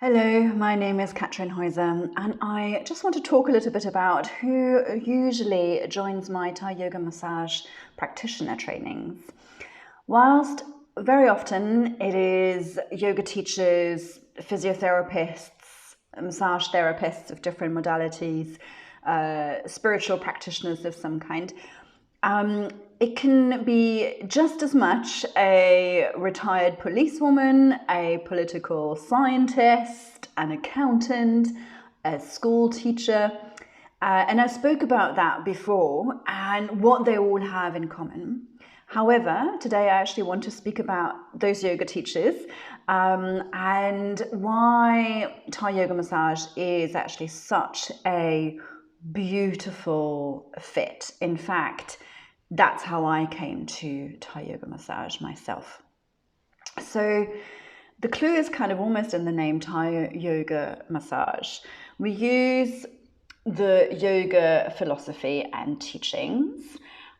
Hello, my name is Katrin Heuser, and I just want to talk a little bit about who usually joins my Thai yoga massage practitioner trainings. Whilst very often it is yoga teachers, physiotherapists, massage therapists of different modalities, spiritual practitioners of some kind, it can be just as much a retired policewoman, a political scientist, an accountant, a school teacher. And I spoke about that before and what they all have in common. However, today I actually want to speak about those yoga teachers and why Thai yoga massage is actually such a beautiful fit. In fact, that's how I came to Thai yoga massage myself. So the clue is kind of almost in the name Thai yoga massage. We use the yoga philosophy and teachings,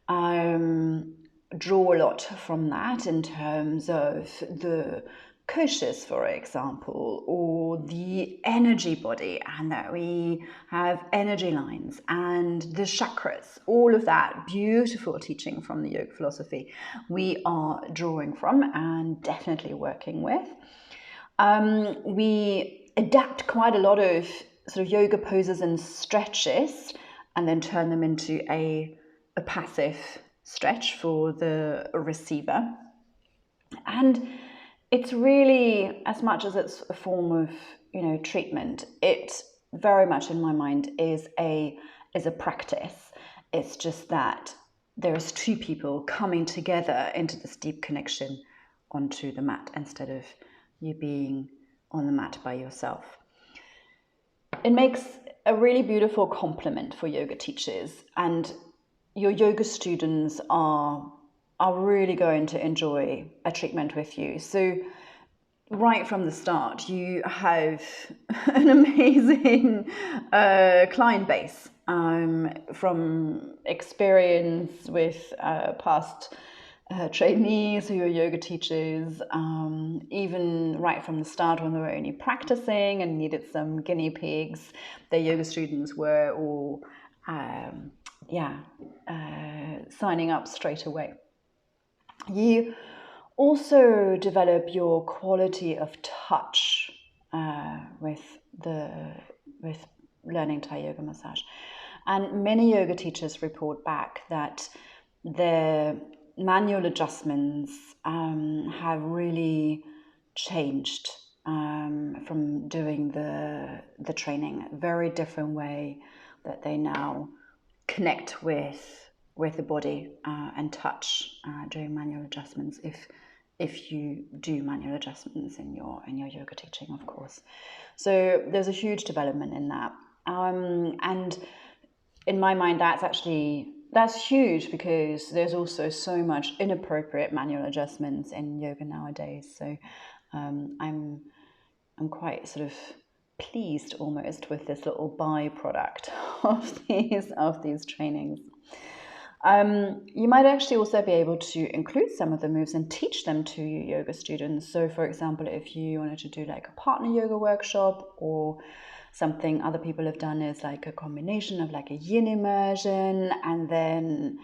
draw a lot from that in terms of the koshas, for example, or the energy body, and that we have energy lines and the chakras, all of that beautiful teaching from the yoga philosophy we are drawing from and definitely working with. We adapt quite a lot of sort of yoga poses and stretches and then turn them into a passive stretch for the receiver. And it's really, as much as it's a form of, treatment, it very much in my mind is a practice. It's just that there's two people coming together into this deep connection onto the mat instead of you being on the mat by yourself. It makes a really beautiful complement for yoga teachers, and your yoga students are really going to enjoy a treatment with you. So right from the start, you have an amazing client base from experience with past trainees who are yoga teachers, even right from the start when they were only practicing and needed some guinea pigs, their yoga students were all signing up straight away. You also develop your quality of touch with learning Thai yoga massage, and many yoga teachers report back that their manual adjustments have really changed from doing the training. A very different way that they now connect with the body and touch during manual adjustments, if you do manual adjustments in your yoga teaching, of course. So there's a huge development in that, and in my mind that's huge, because there's also so much inappropriate manual adjustments in yoga nowadays. So I'm quite sort of pleased almost with this little byproduct of these trainings. You might actually also be able to include some of the moves and teach them to your yoga students. So for example, if you wanted to do like a partner yoga workshop, or something other people have done is like a combination of like a yin immersion and then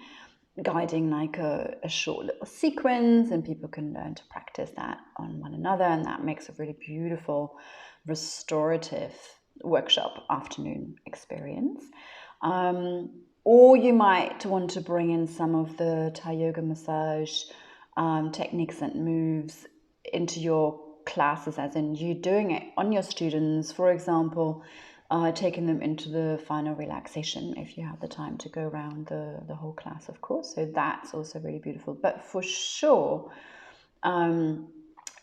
guiding like a short little sequence, and people can learn to practice that on one another, and that makes a really beautiful restorative workshop afternoon experience. Or you might want to bring in some of the Thai yoga massage techniques and moves into your classes, as in you doing it on your students, for example, taking them into the final relaxation if you have the time to go around the whole class, of course. So that's also really beautiful. But for sure,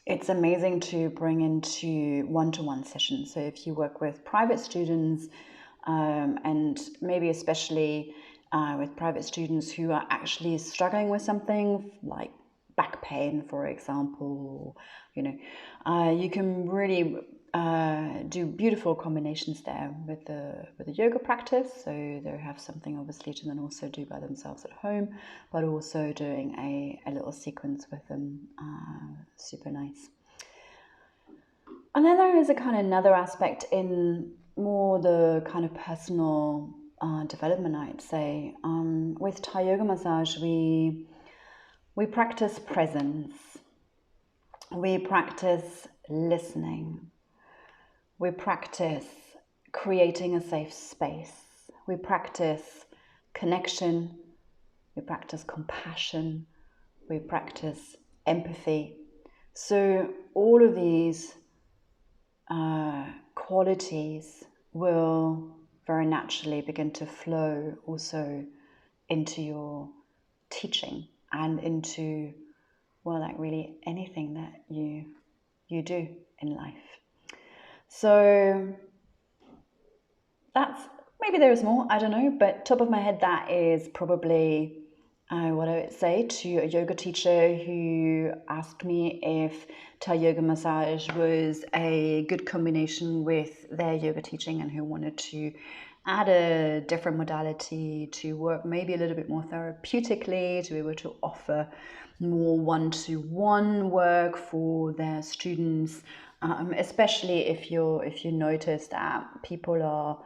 it's amazing to bring into one-to-one sessions. So if you work with private students, and maybe especially with private students who are actually struggling with something like back pain, for example, you can really do beautiful combinations there with the yoga practice. So they have something obviously to then also do by themselves at home, but also doing a little sequence with them. Super nice. And then there is a kind of another aspect in more the kind of personal development, I'd say. With Thai yoga massage, we practice presence, we practice listening, we practice creating a safe space, we practice connection, we practice compassion, we practice empathy. So all of these qualities will very naturally begin to flow also into your teaching and into, well, like really anything that you do in life. So that's, maybe there's more, I don't know, but top of my head, that is probably what I would say to a yoga teacher who asked me if Thai yoga massage was a good combination with their yoga teaching and who wanted to add a different modality to work maybe a little bit more therapeutically, to be able to offer more one-to-one work for their students, especially if you notice that people are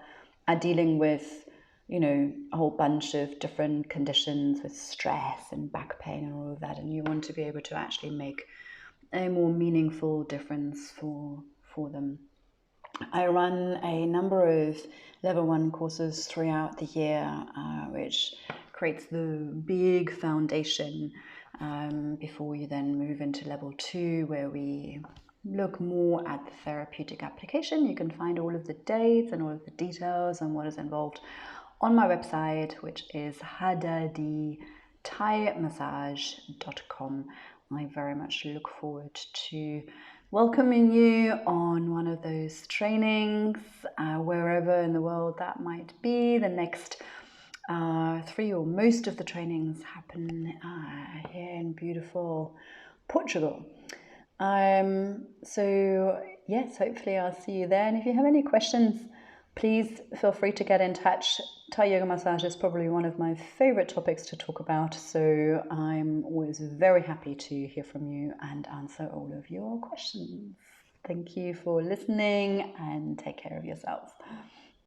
dealing with, you know, a whole bunch of different conditions with stress and back pain and all of that, and you want to be able to actually make a more meaningful difference for them. I run a number of level 1 courses throughout the year, which creates the big foundation before you then move into level 2, where we look more at the therapeutic application. You can find all of the dates and all of the details and what is involved on my website, which is hadadithaimassage.com. I very much look forward to welcoming you on one of those trainings, wherever in the world that might be. The next 3 or most of the trainings happen here in beautiful Portugal. So yes, hopefully I'll see you there. And if you have any questions, please feel free to get in touch. Thai yoga massage is probably one of my favorite topics to talk about, so I'm always very happy to hear from you and answer all of your questions. Thank you for listening and take care of yourself.